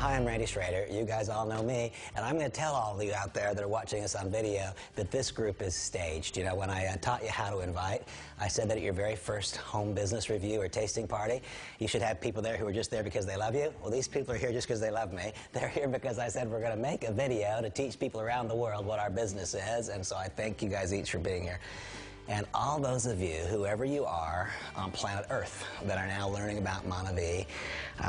Hi, I'm Randy Schrader. You guys all know me, and I'm going to tell all of you out there that are watching us on video that this group is staged. You know, when I taught you how to invite, I said that at your very first home business review or tasting party, you should have people there who are just there because they love you. Well, these people are here just because they love me. They're here because I said we're going to make a video to teach people around the world what our business is, and so I thank you guys each for being here. And all those of you, whoever you are on planet Earth, that are now learning about Manavi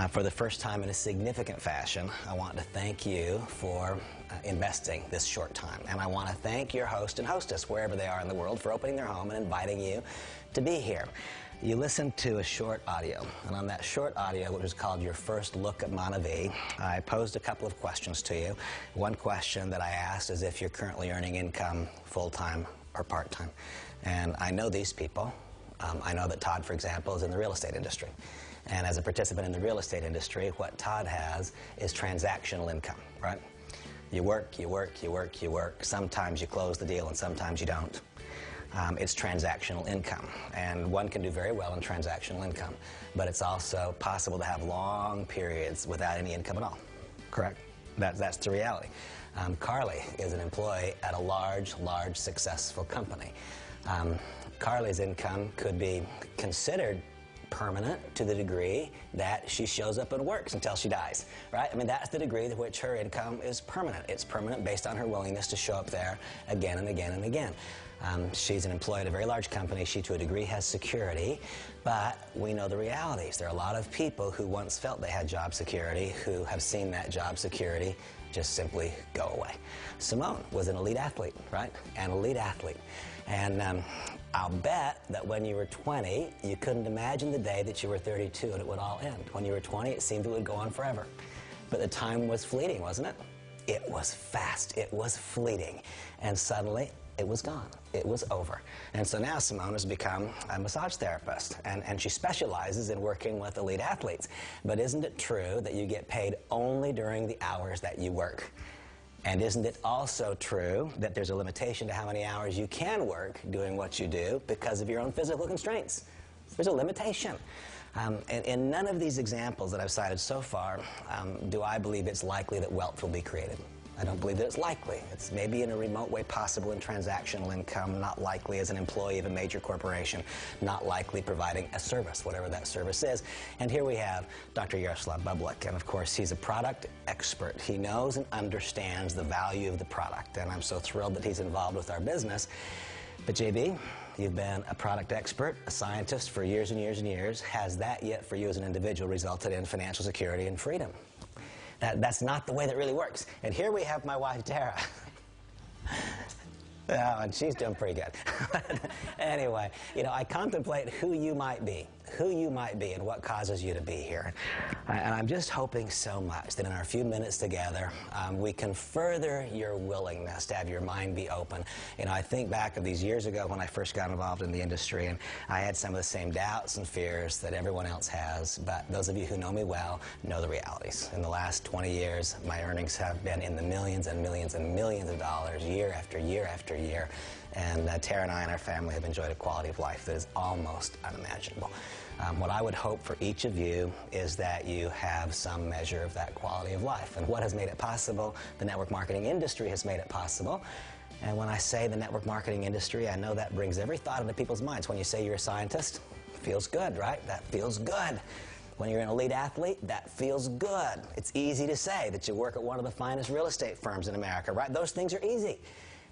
for the first time in a significant fashion, I want to thank you for investing this short time. And I want to thank your host and hostess, wherever they are in the world, for opening their home and inviting you to be here. You listened to a short audio, and on that short audio, which was called Your First Look at Manavi, I posed a couple of questions to you. One question that I asked is if you're currently earning income full-time or part-time. And I know these people. I know that Todd, for example, is in the real estate industry. And as a participant in the real estate industry, what Todd has is transactional income, right? You work, you work, you work, you work. Sometimes you close the deal and sometimes you don't. It's transactional income. And one can do very well in transactional income. But it's also possible to have long periods without any income at all, correct? That's the reality. Carly is an employee at a large, successful company. Carly's income could be considered permanent to the degree that she shows up and works until she dies, right? I mean, that's the degree to which her income is permanent. It's permanent based on her willingness to show up there again and again and again. She's an employee at a very large company. She, to a degree, has security, but we know the realities. There are a lot of people who once felt they had job security who have seen that job security just simply go away. Simone was an elite athlete, right? An elite athlete. And I'll bet that when you were 20, you couldn't imagine the day that you were 32 and it would all end. When you were 20, it seemed it would go on forever. But the time was fleeting, wasn't it? It was fast. It was fleeting. And suddenly, it was gone. It was over. And so now Simone has become a massage therapist, and she specializes in working with elite athletes. But isn't it true that you get paid only during the hours that you work? And isn't it also true that there's a limitation to how many hours you can work doing what you do because of your own physical constraints? There's a limitation. In none of these examples that I've cited so far do I believe it's likely that wealth will be created. I don't believe that it's likely. It's maybe in a remote way possible in transactional income, not likely as an employee of a major corporation, not likely providing a service, whatever that service is. And here we have Dr. Yaroslav Bublik, and of course he's a product expert. He knows and understands the value of the product, and I'm so thrilled that he's involved with our business. But JB, you've been a product expert, a scientist for years and years and years. Has that yet for you as an individual resulted in financial security and freedom? That's not the way that really works. And here we have my wife, Tara. Oh, and she's doing pretty good. Anyway, you know, I contemplate who you might be and what causes you to be here. And I'm just hoping so much that in our few minutes together, we can further your willingness to have your mind be open. You know, I think back of these years ago when I first got involved in the industry, and I had some of the same doubts and fears that everyone else has, but those of you who know me well know the realities. In the last 20 years, my earnings have been in the millions and millions and millions of dollars year after year after year. And Tara and I and our family have enjoyed a quality of life that is almost unimaginable. What I would hope for each of you is that you have some measure of that quality of life. And what has made it possible? The network marketing industry has made it possible. And when I say the network marketing industry, I know that brings every thought into people's minds. When you say you're a scientist, it feels good, right? That feels good. When you're an elite athlete, that feels good. It's easy to say that you work at one of the finest real estate firms in America, right? Those things are easy.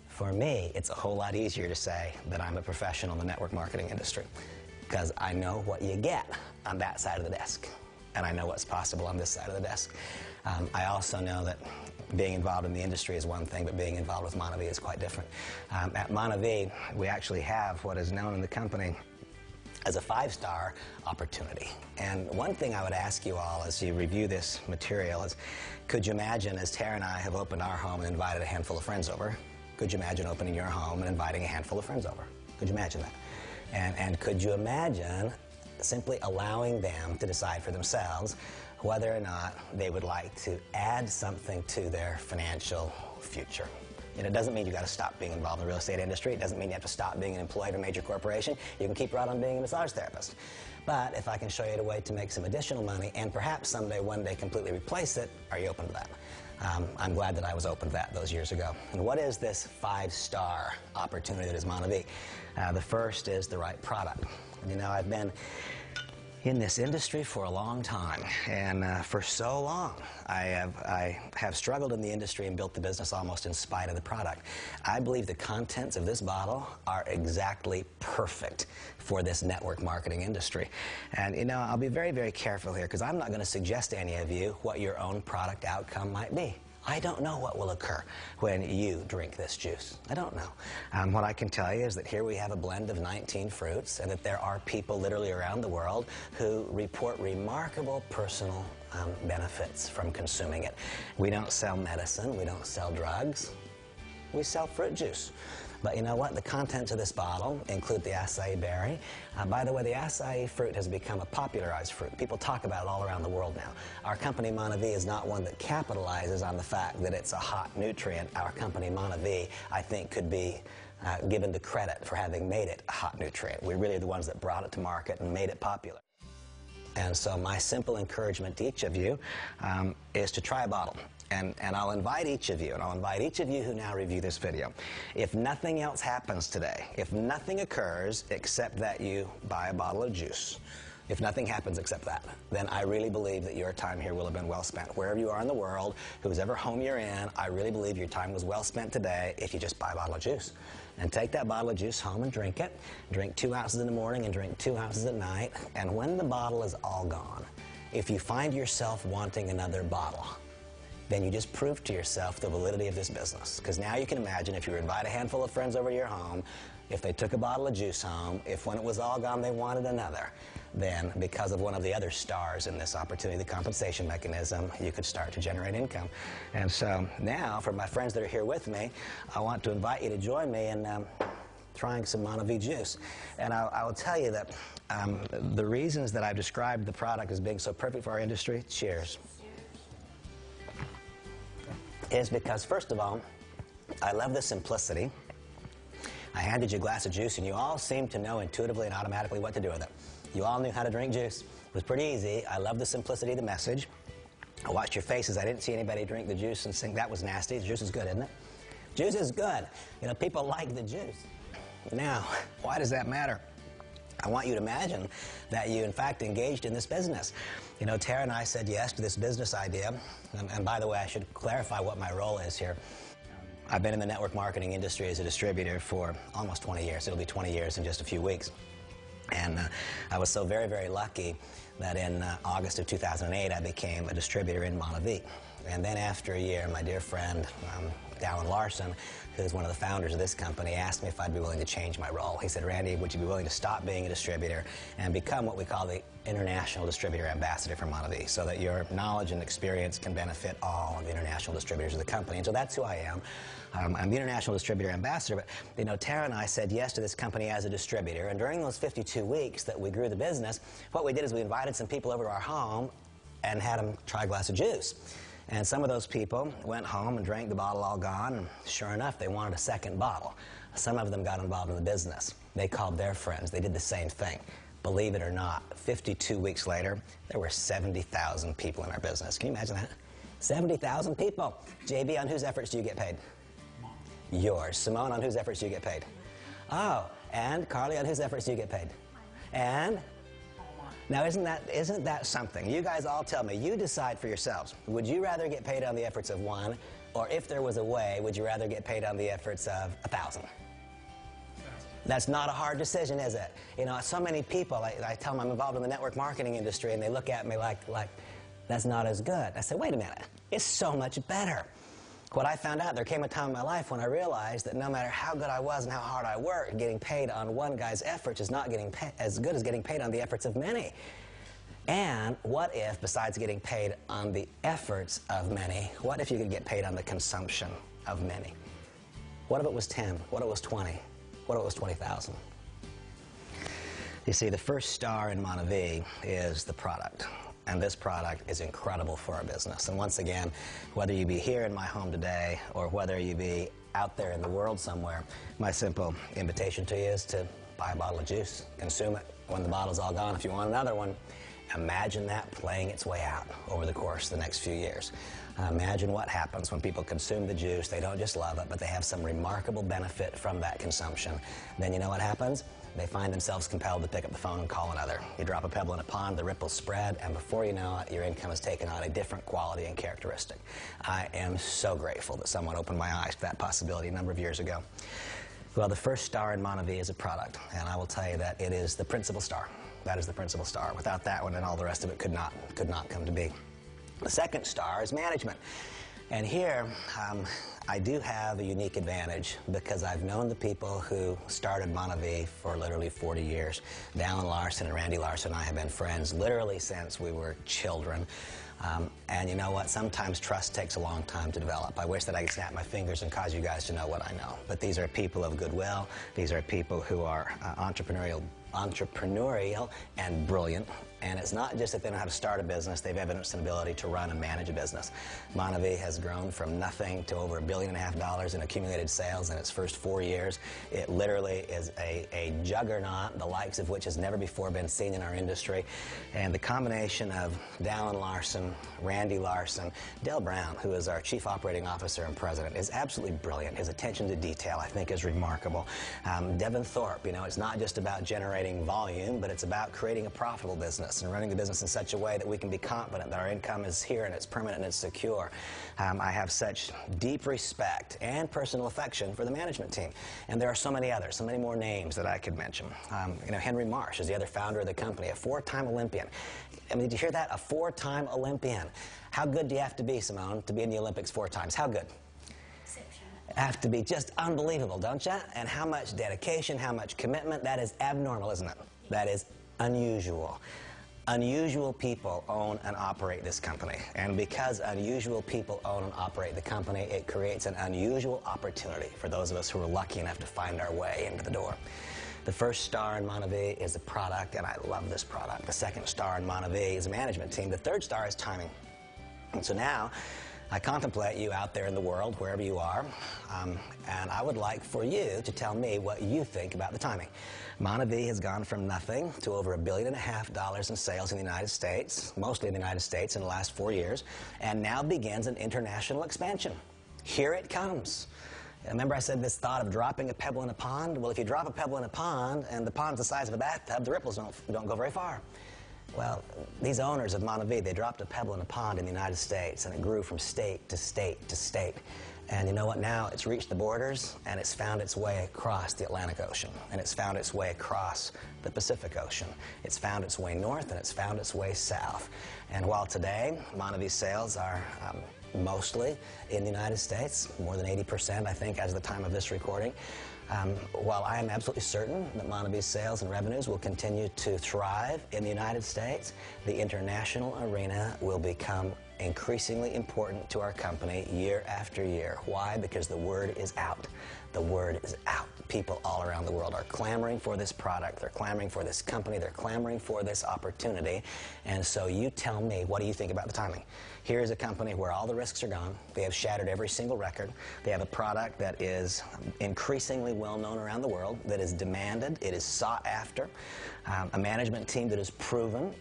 For me, it's a whole lot easier to say that I'm a professional in the network marketing industry because I know what you get on that side of the desk, and I know what's possible on this side of the desk. I also know that being involved in the industry is one thing, but being involved with Manavi is quite different. At Manavi, we actually have what is known in the company as a 5-star opportunity. And one thing I would ask you all as you review this material is, could you imagine, as Tara and I have opened our home and invited a handful of friends over, could you imagine opening your home and inviting a handful of friends over? Could you imagine that? And could you imagine simply allowing them to decide for themselves whether or not they would like to add something to their financial future? And it doesn't mean you've got to stop being involved in the real estate industry. It doesn't mean you have to stop being an employee of a major corporation. You can keep right on being a massage therapist. But if I can show you a way to make some additional money and perhaps someday, one day, completely replace it, are you open to that? I'm glad that I was open to that those years ago. And what is this 5-star opportunity that is Monavie? The first is the right product. And, you know, I've been in this industry for a long time, and for so long I have struggled in the industry and built the business almost in spite of the product. I believe the contents of this bottle are exactly perfect for this network marketing industry. And you know, I'll be very, very careful here because I'm not going to suggest to any of you what your own product outcome might be. I don't know what will occur when you drink this juice. I don't know. What I can tell you is that here we have a blend of 19 fruits, and that there are people literally around the world who report remarkable personal benefits from consuming it. We don't sell medicine. We don't sell drugs. We sell fruit juice. But you know what? The contents of this bottle include the acai berry. By the way, the acai fruit has become a popularized fruit. People talk about it all around the world now. Our company, Monavie, is not one that capitalizes on the fact that it's a hot nutrient. Our company, Monavie, I think could be given the credit for having made it a hot nutrient. We're really the ones that brought it to market and made it popular. And so my simple encouragement to each of you is to try a bottle. And I'll invite each of you, and I'll invite each of you who now review this video, if nothing else happens today, if nothing occurs except that you buy a bottle of juice, if nothing happens except that, then I really believe that your time here will have been well spent. Wherever you are in the world, whoever home you're in, I really believe your time was well spent today if you just buy a bottle of juice. And take that bottle of juice home and drink it. Drink 2 ounces in the morning and drink 2 ounces at night. And when the bottle is all gone, if you find yourself wanting another bottle, then you just prove to yourself the validity of this business. Because now you can imagine if you invite a handful of friends over to your home, if they took a bottle of juice home, if when it was all gone they wanted another, then because of one of the other stars in this opportunity, the compensation mechanism, you could start to generate income. And so now, for my friends that are here with me, I want to invite you to join me in trying some Monavie juice. And I will tell you that the reasons that I've described the product as being so perfect for our industry, cheers, is because, first of all, I love the simplicity. I handed you a glass of juice, and you all seem to know intuitively and automatically what to do with it. You all knew how to drink juice. It was pretty easy. I love the simplicity of the message. I watched your faces. I didn't see anybody drink the juice and think that was nasty. The juice is good, isn't it? Juice is good. You know, people like the juice. Now, why does that matter? I want you to imagine that you, in fact, engaged in this business. You know, Tara and I said yes to this business idea. And by the way, I should clarify what my role is here. I've been in the network marketing industry as a distributor for almost 20 years. It'll be 20 years in just a few weeks. And I was so very, very lucky that in August of 2008, I became a distributor in Monavie. And then after a year, my dear friend, Alan Larson, who's one of the founders of this company, asked me if I'd be willing to change my role. He said, Randy, would you be willing to stop being a distributor and become what we call the International Distributor Ambassador for Monavie, so that your knowledge and experience can benefit all of the international distributors of the company? And so that's who I am. I'm the International Distributor Ambassador, but you know, Tara and I said yes to this company as a distributor, and during those 52 weeks that we grew the business, what we did is we invited some people over to our home and had them try a glass of juice. And some of those people went home and drank the bottle all gone, and sure enough, they wanted a second bottle. Some of them got involved in the business. They called their friends. They did the same thing. Believe it or not, 52 weeks later, there were 70,000 people in our business. Can you imagine that? 70,000 people. JB, on whose efforts do you get paid? Yours. Simone, on whose efforts do you get paid? Oh, and Carly, on whose efforts do you get paid? And? Now, isn't that something? You guys all tell me. You decide for yourselves. Would you rather get paid on the efforts of one, or if there was a way, would you rather get paid on the efforts of 1,000? That's not a hard decision, is it? You know, so many people, I tell them I'm involved in the network marketing industry, and they look at me like that's not as good. I say, wait a minute. It's so much better. What I found out, there came a time in my life when I realized that no matter how good I was and how hard I worked, getting paid on one guy's efforts is not getting as good as getting paid on the efforts of many. And what if, besides getting paid on the efforts of many, what if you could get paid on the consumption of many? What if it was 10? What if it was 20? What if it was 20,000? You see, the first star in Monavie is the product. And this product is incredible for our business. And once again, whether you be here in my home today or whether you be out there in the world somewhere, my simple invitation to you is to buy a bottle of juice, consume it. When the bottle's all gone, if you want another one, imagine that playing its way out over the course of the next few years. Imagine what happens when people consume the juice. They don't just love it, but they have some remarkable benefit from that consumption. Then you know what happens? They find themselves compelled to pick up the phone and call another. You drop a pebble in a pond, the ripples spread, and before you know it, your income has taken on a different quality and characteristic. I am so grateful that someone opened my eyes to that possibility a number of years ago. Well, the first star in Monavie is a product, and I will tell you that it is the principal star. That is the principal star. Without that one, then all the rest of it could not come to be. The second star is management. And here, I do have a unique advantage because I've known the people who started Monavie for literally 40 years. Dallin Larson and Randy Larson and I have been friends literally since we were children. And you know what? Sometimes trust takes a long time to develop. I wish that I could snap my fingers and cause you guys to know what I know. But these are people of goodwill. These are people who are entrepreneurial and brilliant. And it's not just that they know how to start a business, they've evidenced an ability to run and manage a business. Monavie has grown from nothing to over $1.5 billion in accumulated sales in its first 4 years. It literally is a juggernaut, the likes of which has never before been seen in our industry. And the combination of Dallin Larson, Randy Larson, Del Brown, who is our Chief Operating Officer and President, is absolutely brilliant. His attention to detail, I think, is remarkable. Devin Thorpe, you know, it's not just about generating volume, but it's about creating a profitable business and running the business in such a way that we can be confident that our income is here and it's permanent and it's secure. I have such deep respect and personal affection for the management team. And there are so many others, so many more names that I could mention. You know, Henry Marsh is the other founder of the company, a 4-time Olympian. I mean, did you hear that? A 4-time Olympian. How good do you have to be, Simone, to be in the Olympics 4 times? How good? Exceptional. Have to be just unbelievable, don't you? And how much dedication, how much commitment. That is abnormal, isn't it? That is unusual. Unusual people own and operate this company. And because unusual people own and operate the company, it creates an unusual opportunity for those of us who are lucky enough to find our way into the door. The first star in Monavie is a product, and I love this product. The second star in Monavie is a management team. The third star is timing. And so now, I contemplate you out there in the world, wherever you are, and I would like for you to tell me what you think about the timing. Monavie has gone from nothing to over $1.5 billion in sales in the United States, mostly in the United States in the last 4 years, and now begins an international expansion. Here it comes. Remember I said this thought of dropping a pebble in a pond? Well, if you drop a pebble in a pond and the pond's the size of a bathtub, the ripples don't go very far. Well, these owners of Monavie, they dropped a pebble in a pond in the United States, and it grew from state to state to state. And you know what? Now it's reached the borders, and it's found its way across the Atlantic Ocean, and it's found its way across the Pacific Ocean. It's found its way north, and it's found its way south. And while today, Monavie's sales are mostly in the United States, more than 80%, I think, as of the time of this recording, while I am absolutely certain that Monavie's sales and revenues will continue to thrive in the United States, the international arena will become increasingly important to our company year after year. Why? Because the word is out. The word is out. People all around the world are clamoring for this product. They're clamoring for this company. They're clamoring for this opportunity. And so you tell me, what do you think about the timing? Here is a company where all the risks are gone. They have shattered every single record. They have a product that is increasingly well known around the world, that is demanded, it is sought after, a management team that is proven,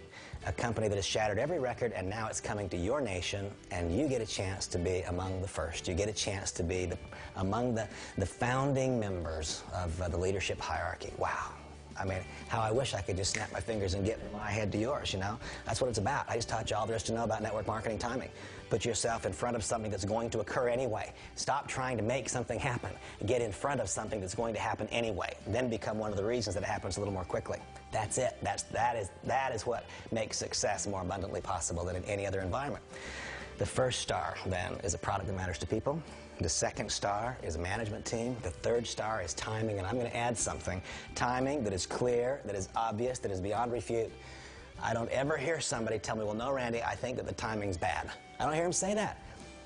a company that has shattered every record, and now it's coming to your nation, and you get a chance to be among the first. You get a chance to be among the founding members of the leadership hierarchy. Wow. I mean, how I wish I could just snap my fingers and get from my head to yours, you know? That's what it's about. I just taught you all there is to know about network marketing timing. Put yourself in front of something that's going to occur anyway. Stop trying to make something happen. Get in front of something that's going to happen anyway. Then become one of the reasons that it happens a little more quickly. That's it. That is what makes success more abundantly possible than in any other environment. The first star, then, is a product that matters to people. The second star is a management team. The third star is timing, and I'm going to add something. Timing that is clear, that is obvious, that is beyond refute. I don't ever hear somebody tell me, well, no, Randy, I think that the timing's bad. I don't hear them say that.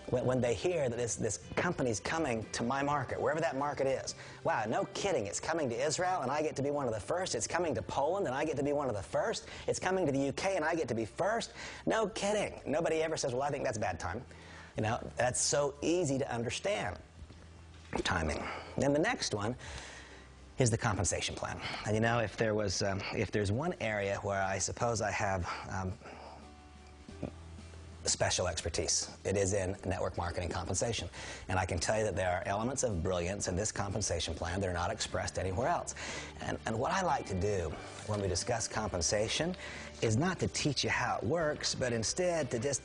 When they hear that this company's coming to my market, wherever that market is, wow, no kidding, it's coming to Israel and I get to be one of the first. It's coming to Poland and I get to be one of the first. It's coming to the UK and I get to be first. No kidding. Nobody ever says, well, I think that's bad time. You know, that's so easy to understand. timing. Then the next one is the compensation plan. And you know, if there's one area where I suppose I have special expertise, it is in network marketing compensation. And I can tell you that there are elements of brilliance in this compensation plan that are not expressed anywhere else. And what I like to do when we discuss compensation is not to teach you how it works, but instead to just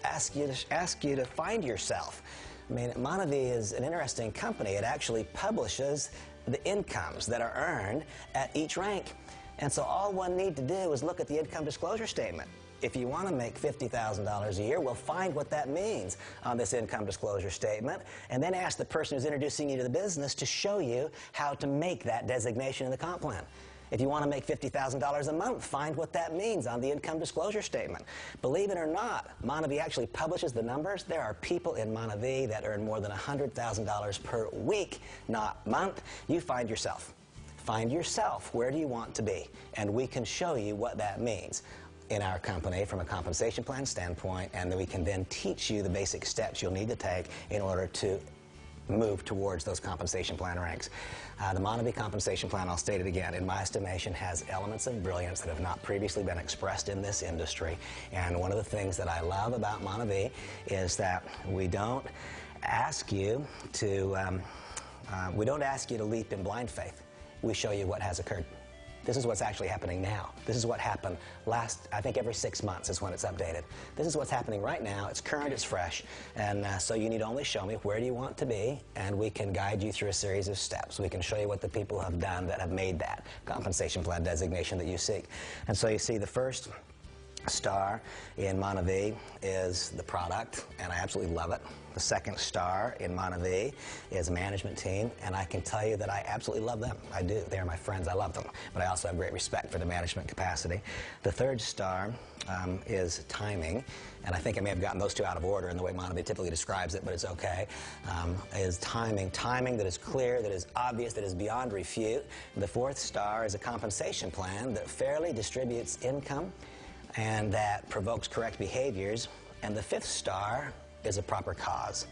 ask you to find yourself. I mean, Monavie is an interesting company. It actually publishes the incomes that are earned at each rank. And so all one need to do is look at the income disclosure statement. If you want to make $50,000 a year, well, find what that means on this income disclosure statement, and then ask the person who's introducing you to the business to show you how to make that designation in the comp plan. If you want to make $50,000 a month, find what that means on the income disclosure statement. Believe it or not, Monavie actually publishes the numbers. There are people in Monavie that earn more than $100,000 per week, not month. You find yourself. Find yourself. Where do you want to be? And we can show you what that means in our company from a compensation plan standpoint, and then we can then teach you the basic steps you'll need to take in order to move towards those compensation plan ranks. The Monavie compensation plan, I'll state it again, in my estimation has elements of brilliance that have not previously been expressed in this industry. And one of the things that I love about Monavie is that we don't ask you to leap in blind faith. We show you what has occurred. This is what's actually happening now. This is what happened I think every 6 months is when it's updated. This is what's happening right now. It's current, it's fresh. And so you need only show me where do you want to be, and we can guide you through a series of steps. We can show you what the people have done that have made that compensation plan designation that you seek. And so you see the first star in Monavie is the product, and I absolutely love it. The second star in Monavie is a management team, and I can tell you that I absolutely love them. I do. They are my friends. I love them. But I also have great respect for the management capacity. The third star is timing, and I think I may have gotten those two out of order in the way Monavie typically describes it, but it's okay, is timing. Timing that is clear, that is obvious, that is beyond refute. The fourth star is a compensation plan that fairly distributes income and that provokes correct behaviors. And the fifth star is a proper cause.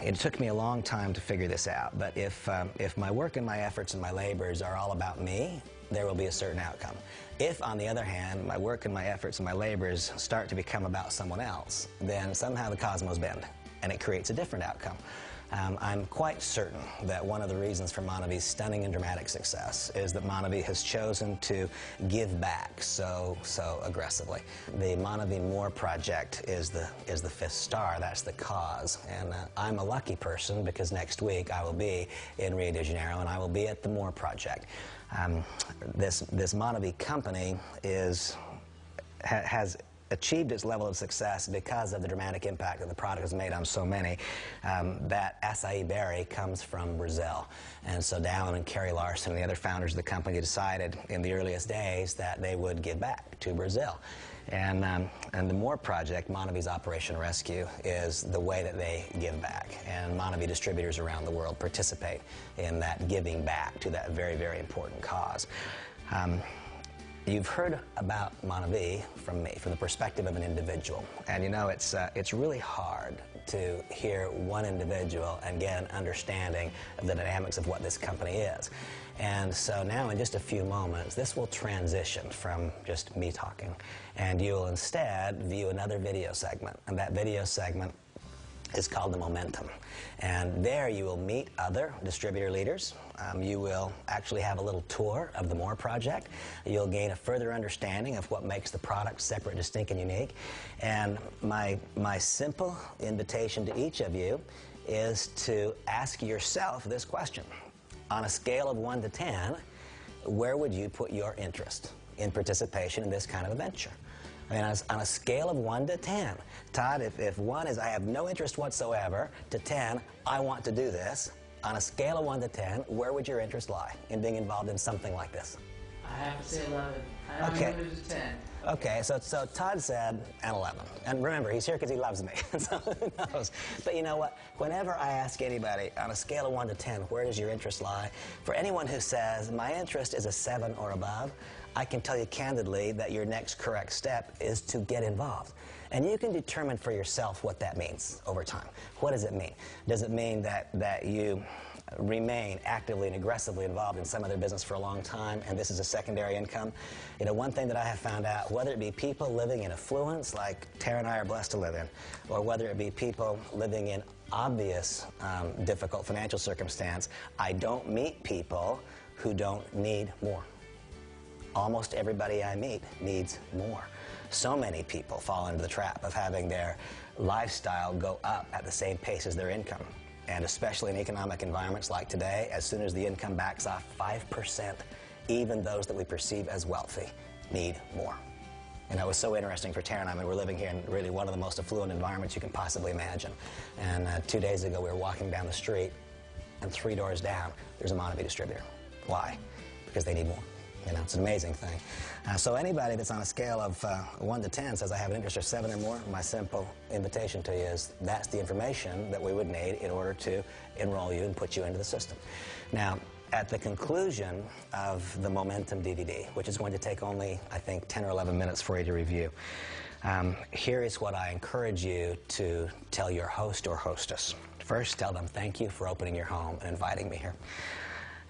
It took me a long time to figure this out, but if my work and my efforts and my labors are all about me, there will be a certain outcome. If, on the other hand, my work and my efforts and my labors start to become about someone else, then somehow the cosmos bend, and it creates a different outcome. I'm quite certain that one of the reasons for Monavie's stunning and dramatic success is that Monavie has chosen to give back so aggressively. The Monavie More project is the fifth star. That's the cause. And I'm a lucky person because next week I will be in Rio de Janeiro and I will be at the More project. This Monavie company has achieved its level of success because of the dramatic impact that the product has made on so many. That acai berry comes from Brazil. And so Dallin and Carrie Larson and the other founders of the company decided in the earliest days that they would give back to Brazil. And the More project, Monavie's Operation Rescue, is the way that they give back. And Monavie distributors around the world participate in that giving back to that very, very important cause. You've heard about Monavie from me, from the perspective of an individual. And you know, it's really hard to hear one individual and get an understanding of the dynamics of what this company is. And so now in just a few moments, this will transition from just me talking. And you will instead view another video segment. And that video segment is called The Momentum. And there you will meet other distributor leaders. You will actually have a little tour of the More project. You'll gain a further understanding of what makes the product separate, distinct, and unique. And my simple invitation to each of you is to ask yourself this question. On a scale of 1 to 10, where would you put your interest in participation in this kind of a venture? I mean, on a scale of 1 to 10, Todd, if 1 is I have no interest whatsoever, to 10, I want to do this, on a scale of 1 to 10, where would your interest lie in being involved in something like this? I have to say 11. I don't Okay. even know if it's 10. Okay, so Todd said an 11. And remember, he's here because he loves me. So who knows? But you know what? Whenever I ask anybody on a scale of 1 to 10, where does your interest lie? For anyone who says, my interest is a 7 or above, I can tell you candidly that your next correct step is to get involved. And you can determine for yourself what that means over time. What does it mean? Does it mean that you remain actively and aggressively involved in some other business for a long time, and this is a secondary income? You know, one thing that I have found out, whether it be people living in affluence, like Tara and I are blessed to live in, or whether it be people living in obvious difficult financial circumstance, I don't meet people who don't need more. Almost everybody I meet needs more. So many people fall into the trap of having their lifestyle go up at the same pace as their income. And especially in economic environments like today, as soon as the income backs off 5%, even those that we perceive as wealthy need more. And it was so interesting for Tara and I. I mean, we're living here in really one of the most affluent environments you can possibly imagine. And 2 days ago, we were walking down the street, and 3 doors down, there's a Monavie distributor. Why? Because they need more. You know, it's an amazing thing. So anybody that's on a scale of 1 to 10 says I have an interest of 7 or more, my simple invitation to you is that's the information that we would need in order to enroll you and put you into the system. Now, at the conclusion of the Momentum DVD, which is going to take only, I think, 10 or 11 minutes for you to review, here is what I encourage you to tell your host or hostess. First, tell them thank you for opening your home and inviting me here.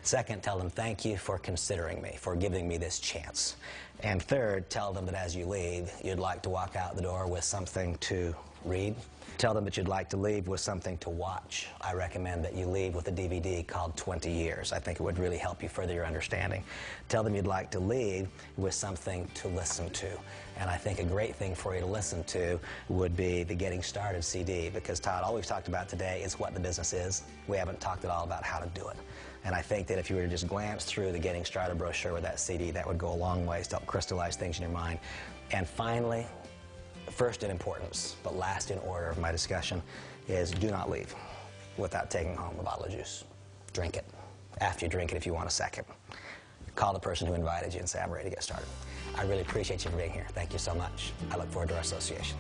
Second, tell them thank you for considering me, for giving me this chance. And third, tell them that as you leave, you'd like to walk out the door with something to read. Tell them that you'd like to leave with something to watch. I recommend that you leave with a DVD called 20 Years. I think it would really help you further your understanding. Tell them you'd like to leave with something to listen to. And I think a great thing for you to listen to would be the Getting Started CD, because Todd, all we've talked about today is what the business is. We haven't talked at all about how to do it. And I think that if you were to just glance through the Getting Started brochure with that CD, that would go a long ways to help crystallize things in your mind. And finally, first in importance, but last in order of my discussion, is do not leave without taking home a bottle of juice. Drink it. After you drink it, if you want a second, call the person who invited you and say, I'm ready to get started. I really appreciate you for being here. Thank you so much. I look forward to our association.